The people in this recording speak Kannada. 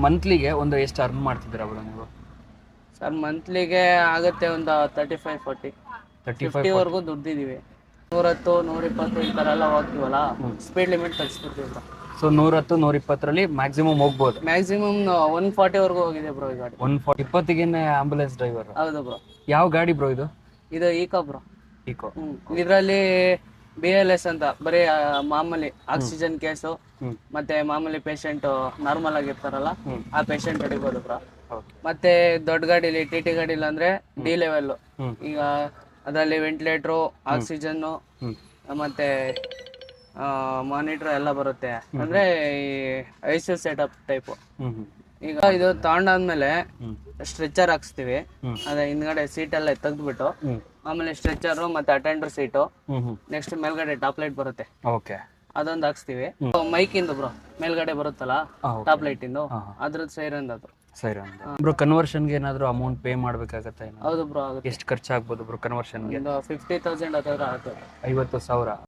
ಮಂತ್ಲಿಗೆ ಒಂದು ಎಷ್ಟು ಅರ್ನ್ ಮಾಡ್ತಿದ್ದೀರಾ ಬ್ರೋ ನೀವು? ಸರ್ ಮಂತ್ಲಿಗೆ ಆಗುತ್ತೆ ಒಂದು 35-40 35 ವರೆಗೂ ದುಡ್ದಿದೀವಿ. 110 120 ಈ ಥರ ಎಲ್ಲ ಹೋಗ್ತೀವಲ್ಲ, ಸ್ಪೀಡ್ ಲಿಮಿಟ್ ತಗ್ಸ್ಬಿಡ್ತೀವಿ ಬ್ರೋ. ಸೊ 110 120ರಲ್ಲಿ ಮ್ಯಾಕ್ಸಿಮಮ್ ಹೋಗ್ಬೋದು. ಮ್ಯಾಕ್ಸಿಮಮ್ 140 ವರೆಗೂ ಹೋಗಿದೆ ಬ್ರೋ ಈ ಗಾಡಿ. 140 20ಗೆ ಆಂಬುಲೆನ್ಸ್ ಡ್ರೈವರ್. ಹೌದು ಬ್ರೋ. ಯಾವ ಗಾಡಿ ಬ್ರೋ ಇದು? ಇದು ಈಕೋ ಬ್ರೋ. ಈಕೋ. ಇದರಲ್ಲಿ BLS ಅಂತ ಬರೀ ಮಾಮೂಲಿ ಆಕ್ಸಿಜನ್ ಕೇಸು ಹ್ಮ್. ಮತ್ತೆ ಮಾಮೂಲಿ ಪೇಷಂಟ್ ನಾರ್ಮಲ್ ಆಗಿರ್ತಾರಲ್ಲ, ಆ ಪೇಷಂಟ್ ಹೊಡಿಬೋದು ಬ್ರೋ. ಓಕೆ. ಮತ್ತೆ ದೊಡ್ಡ ಗಾಡಿಲಿ TT ಗಾಡಿಲಿ ಅಂದ್ರೆ D ಲೆವೆಲ್. ಹ್ಮ್. ಈಗ ಅದರಲ್ಲಿ ವೆಂಟಿಲೇಟ್ರು, ಆಕ್ಸಿಜನ್ ಹ್ಮ್. ಮತ್ತೆ ಮಾನಿಟರ್ ಎಲ್ಲ ಬರುತ್ತೆ. ಅಂದ್ರೆ ಈ ICU ಸೆಟಪ್ ಟೈಪು. ಹ್ಮ್ ಹ್ಮ್ ಈಗ ಇದು ತಗೊಂಡಾದ್ಮೇಲೆ ಹ್ಮ್ ಸ್ಟ್ರೆಚರ್ ಹಾಕ್ಸ್ತೀವಿ. ಹ್ಮ್. ಅದೇ ಹಿಂದ್ಗಡೆ ಸೀಟ್ ಎಲ್ಲ ತೆಗ್ದ್ಬಿಟ್ಟು ಹ್ಮ್ ಆಮೇಲೆ ಸ್ಟ್ರೆಚರು ಮತ್ತೆ ಅಟೆಂಡರ್ ಸೀಟು, ಹ್ಮ್ ಹ್ಮ್ ನೆಕ್ಸ್ಟ್ ಮೇಲ್ಗಡೆ ಟಾಪ್ ಲೈಟ್ ಬರುತ್ತೆ, ಓಕೆ. ಅದೊಂದು ಹಾಕ್ಸ್ತೀವಿ. ಮೈಕ್ ಇಂದು ಬ್ರೋ ಮೇಲ್ಗಡೆ ಬರುತ್ತಲ್ಲ ಟಾಪ್ ಲೈಟ್ ಇಂದು, ಅದ್ರದ್ದು ಸೈರನ್ ಅದು. ಸರಿ ಬ್ರೋ. ಕನ್ವರ್ಷನ್ಗೆ ಏನಾದರೂ ಅಮೌಂಟ್ ಪೇ ಮಾಡ್ಬೇಕಾಗತ್ತಾ? ಹೌದು ಬ್ರೋ, ಆಗುತ್ತೆ. ಎಷ್ಟು ಖರ್ಚಾಗ್ಬೋದು ಬ್ರೋ ಕನ್ವರ್ಷನ್ಗೆ? ಒಂದು 50,000 ಅಥವಾ ಆಗುತ್ತೆ. 50,000.